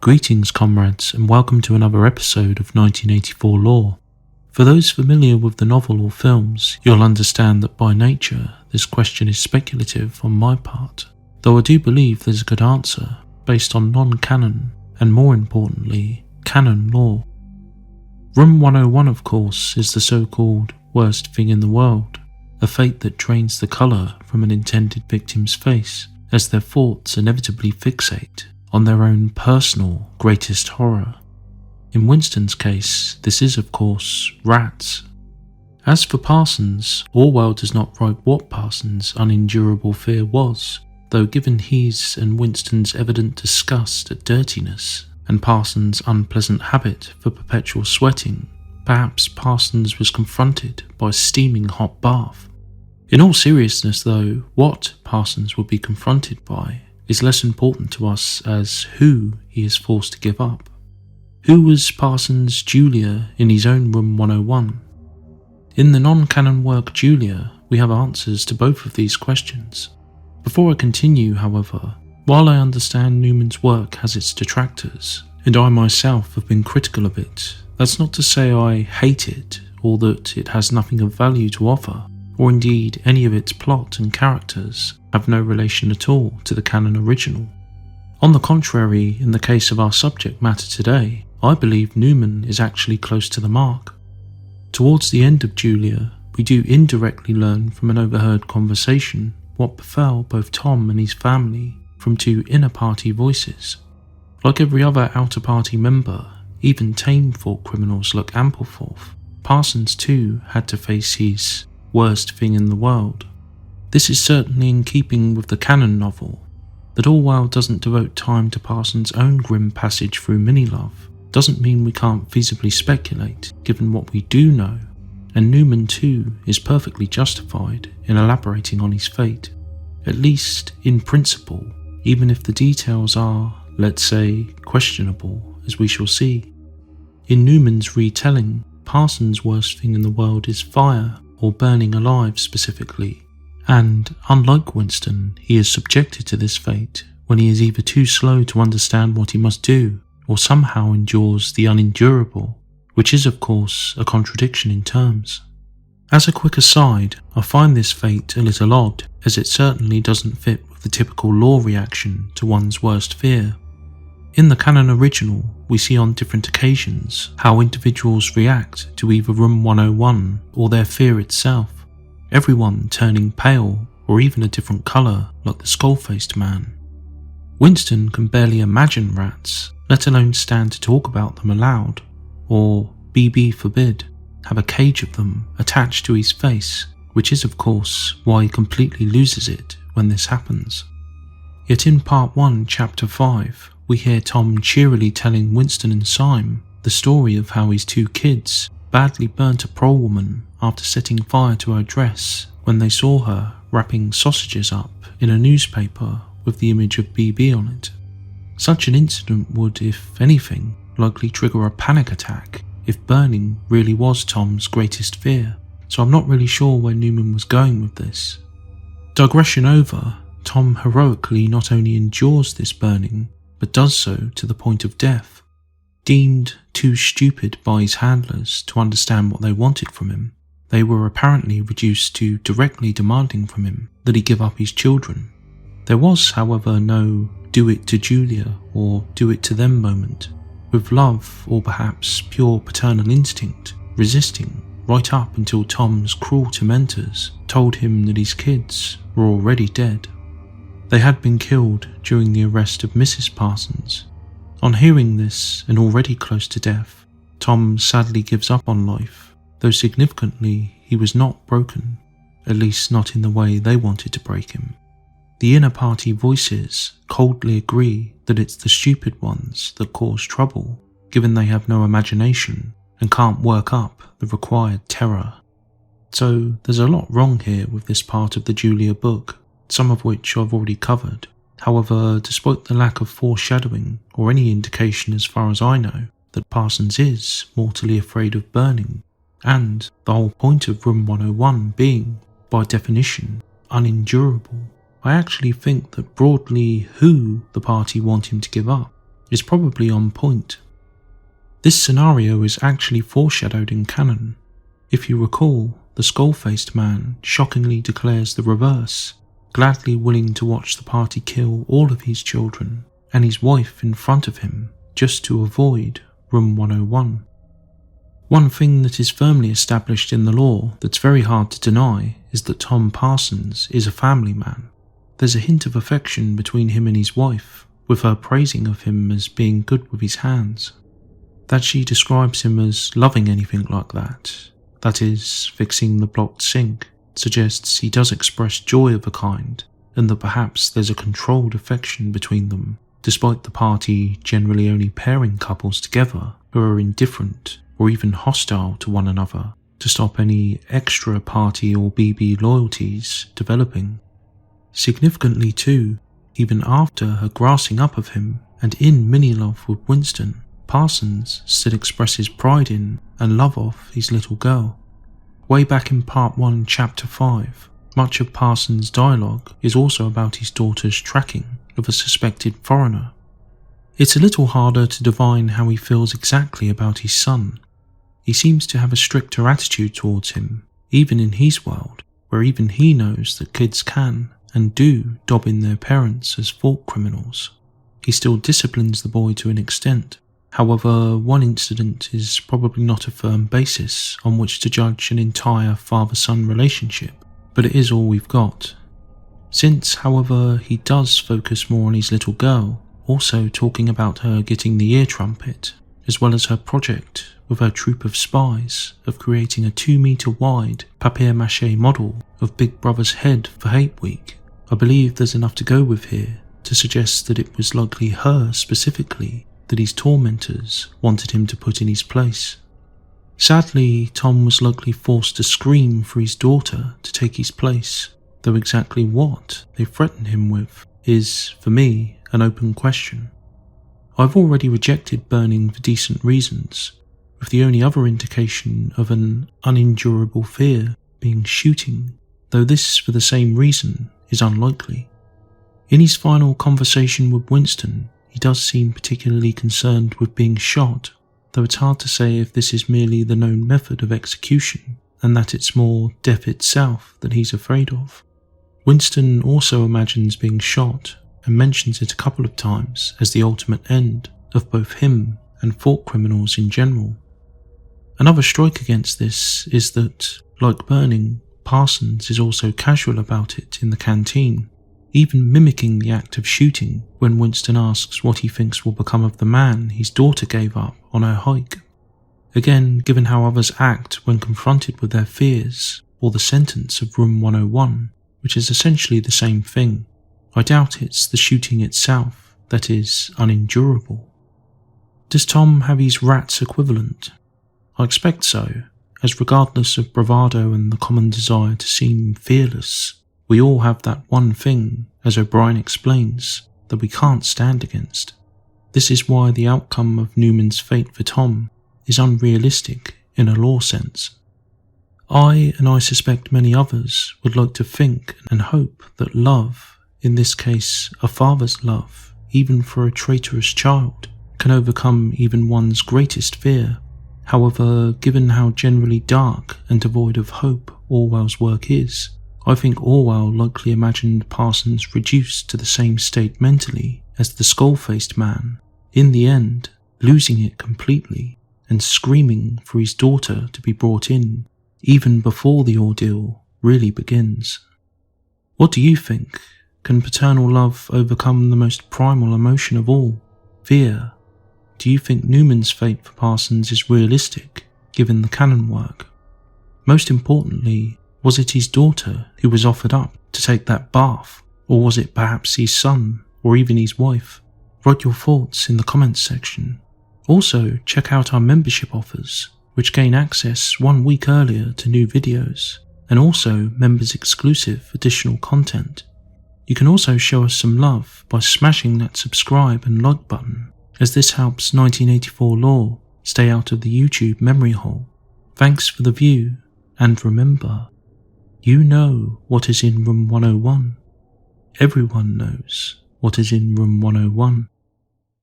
Greetings comrades, and welcome to another episode of 1984 Lore. For those familiar with the novel or films, you'll understand that by nature this question is speculative on my part, though I do believe there's a good answer based on non-canon and, more importantly, canon lore. Room 101, of course, is the so-called worst thing in the world, a fate that drains the colour from an intended victim's face as their thoughts inevitably fixate on their own personal greatest horror. In Winston's case, this is of course rats. As for Parsons, Orwell does not write what Parsons' unendurable fear was, though given his and Winston's evident disgust at dirtiness and Parsons' unpleasant habit for perpetual sweating, perhaps Parsons was confronted by a steaming hot bath. In all seriousness though, what Parsons would be confronted by is less important to us as who he is forced to give up. Who was Parsons' Julia in his own Room 101? In the non-canon work Julia, we have answers to both of these questions. Before I continue, however, while I understand Newman's work has its detractors, and I myself have been critical of it, that's not to say I hate it or that it has nothing of value to offer, or indeed any of its plot and characters have no relation at all to the canon original. On the contrary, in the case of our subject matter today, I believe Newman is actually close to the mark. Towards the end of Julia, we do indirectly learn from an overheard conversation what befell both Tom and his family from two inner party voices. Like every other outer party member, even tame thought criminals like Ampleforth, Parsons too had to face his worst thing in the world. This is certainly in keeping with the canon novel. That Orwell doesn't devote time to Parsons' own grim passage through mini-love doesn't mean we can't feasibly speculate given what we do know, and Newman too is perfectly justified in elaborating on his fate, at least in principle, even if the details are, let's say, questionable, as we shall see. In Newman's retelling, Parsons' worst thing in the world is fire, or burning alive specifically, and, unlike Winston, he is subjected to this fate when he is either too slow to understand what he must do, or somehow endures the unendurable, which is of course a contradiction in terms. As a quick aside, I find this fate a little odd, as it certainly doesn't fit with the typical lore reaction to one's worst fear. In the canon original, we see on different occasions how individuals react to either Room 101 or their fear itself, everyone turning pale or even a different colour like the skull-faced man. Winston can barely imagine rats, let alone stand to talk about them aloud, or, BB forbid, have a cage of them attached to his face, which is of course why he completely loses it when this happens. Yet in Part 1, Chapter 5, we hear Tom cheerily telling Winston and Syme the story of how his two kids badly burnt a prole woman after setting fire to her dress when they saw her wrapping sausages up in a newspaper with the image of BB on it. Such an incident would, if anything, likely trigger a panic attack if burning really was Tom's greatest fear, so I'm not really sure where Newman was going with this. Digression over, Tom heroically not only endures this burning, but does so to the point of death. Deemed too stupid by his handlers to understand what they wanted from him, they were apparently reduced to directly demanding from him that he give up his children. There was, however, no do it to Julia or do it to them moment, with love or perhaps pure paternal instinct resisting right up until Tom's cruel tormentors told him that his kids were already dead. They had been killed during the arrest of Mrs. Parsons. On hearing this, and already close to death, Tom sadly gives up on life, though significantly he was not broken, at least not in the way they wanted to break him. The inner party voices coldly agree that it's the stupid ones that cause trouble, given they have no imagination and can't work up the required terror. So there's a lot wrong here with this part of the Julia book, some of which I've already covered. However, despite the lack of foreshadowing or any indication as far as I know that Parsons is mortally afraid of burning, and the whole point of Room 101 being, by definition, unendurable, I actually think that broadly who the party want him to give up is probably on point. This scenario is actually foreshadowed in canon. If you recall, the skull-faced man shockingly declares the reverse, gladly willing to watch the party kill all of his children and his wife in front of him just to avoid Room 101. One thing that is firmly established in the law that's very hard to deny is that Tom Parsons is a family man. There's a hint of affection between him and his wife, with her praising of him as being good with his hands. That she describes him as loving anything like that is, fixing the blocked sink, suggests he does express joy of a kind, and that perhaps there's a controlled affection between them, despite the party generally only pairing couples together who are indifferent or even hostile to one another to stop any extra party or BB loyalties developing. Significantly too, even after her grassing up of him and in mini-love with Winston, Parsons still expresses pride in and love of his little girl. Way back in Part 1, Chapter 5, much of Parsons' dialogue is also about his daughter's tracking of a suspected foreigner. It's a little harder to divine how he feels exactly about his son. He seems to have a stricter attitude towards him, even in his world, where even he knows that kids can and do dob in their parents as thought criminals. He still disciplines the boy to an extent. However, one incident is probably not a firm basis on which to judge an entire father-son relationship, but it is all we've got. Since, however, he does focus more on his little girl, also talking about her getting the ear trumpet, as well as her project with her troop of spies of creating a 2-meter wide papier-mâché model of Big Brother's head for Hate Week, I believe there's enough to go with here to suggest that it was likely her specifically that his tormentors wanted him to put in his place. Sadly, Tom was likely forced to scream for his daughter to take his place, though exactly what they threatened him with is, for me, an open question. I've already rejected burning for decent reasons, with the only other indication of an unendurable fear being shooting, though this for the same reason is unlikely. In his final conversation with Winston, he does seem particularly concerned with being shot, though it's hard to say if this is merely the known method of execution and that it's more death itself that he's afraid of. Winston also imagines being shot and mentions it a couple of times as the ultimate end of both him and thought criminals in general. Another strike against this is that, like burning, Parsons is also casual about it in the canteen, even mimicking the act of shooting when Winston asks what he thinks will become of the man his daughter gave up on her hike. Again, given how others act when confronted with their fears, or the sentence of Room 101, which is essentially the same thing, I doubt it's the shooting itself that is unendurable. Does Tom have his rat's equivalent? I expect so, as regardless of bravado and the common desire to seem fearless, we all have that one thing, as O'Brien explains, that we can't stand against. This is why the outcome of Newman's fate for Tom is unrealistic in a law sense. I suspect many others would like to think and hope that love, in this case a father's love, even for a traitorous child, can overcome even one's greatest fear. However, given how generally dark and devoid of hope Orwell's work is, I think Orwell likely imagined Parsons reduced to the same state mentally as the skull-faced man, in the end losing it completely and screaming for his daughter to be brought in, even before the ordeal really begins. What do you think? Can paternal love overcome the most primal emotion of all, fear? Do you think Newman's fate for Parsons is realistic, given the canon work? Most importantly, was it his daughter who was offered up to take that bath, or was it perhaps his son, or even his wife? Write your thoughts in the comments section. Also, check out our membership offers, which gain access 1 week earlier to new videos, and also members exclusive additional content. You can also show us some love by smashing that subscribe and like button, as this helps 1984 Law stay out of the YouTube memory hole. Thanks for the view, and remember, you know what is in Room 101. Everyone knows what is in Room 101.